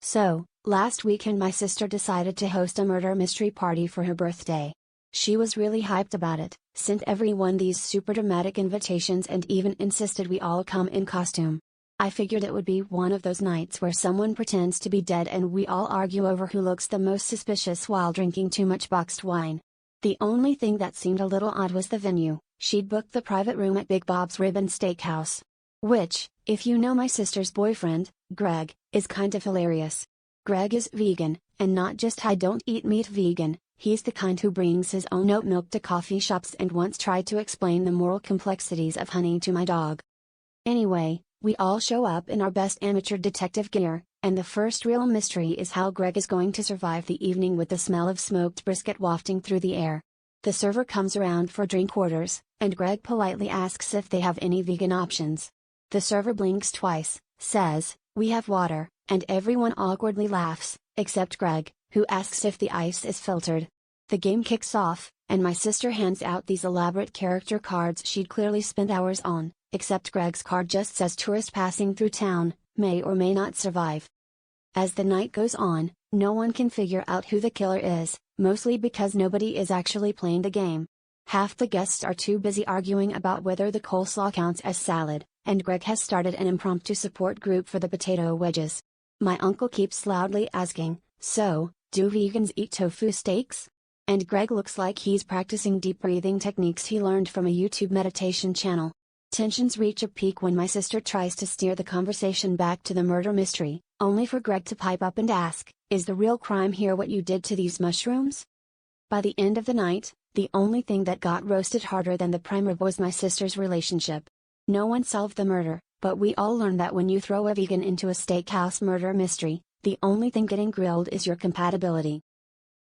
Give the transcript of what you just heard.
So, last weekend my sister decided to host a murder mystery party for her birthday. She was really hyped about it, sent everyone these super dramatic invitations and even insisted we all come in costume. I figured it would be one of those nights where someone pretends to be dead and we all argue over who looks the most suspicious while drinking too much boxed wine. The only thing that seemed a little odd was the venue. She'd booked the private room at Big Bob's Rib and Steakhouse. Which, if you know my sister's boyfriend, Greg, is kind of hilarious. Greg is vegan, and not just I don't eat meat vegan, he's the kind who brings his own oat milk to coffee shops and once tried to explain the moral complexities of honey to my dog. Anyway, we all show up in our best amateur detective gear, and the first real mystery is how Greg is going to survive the evening with the smell of smoked brisket wafting through the air. The server comes around for drink orders, and Greg politely asks if they have any vegan options. The server blinks twice, says, "We have water," and everyone awkwardly laughs, except Greg, who asks if the ice is filtered. The game kicks off, and my sister hands out these elaborate character cards she'd clearly spent hours on, except Greg's card just says tourist passing through town, may or may not survive. As the night goes on, no one can figure out who the killer is, mostly because nobody is actually playing the game. Half the guests are too busy arguing about whether the coleslaw counts as salad, and Greg has started an impromptu support group for the potato wedges. My uncle keeps loudly asking, "So, do vegans eat tofu steaks?" And Greg looks like he's practicing deep breathing techniques he learned from a YouTube meditation channel. Tensions reach a peak when my sister tries to steer the conversation back to the murder mystery, only for Greg to pipe up and ask, "Is the real crime here what you did to these mushrooms?" By the end of the night, the only thing that got roasted harder than the prime rib was my sister's relationship. No one solved the murder, but we all learned that when you throw a vegan into a steakhouse murder mystery, the only thing getting grilled is your compatibility.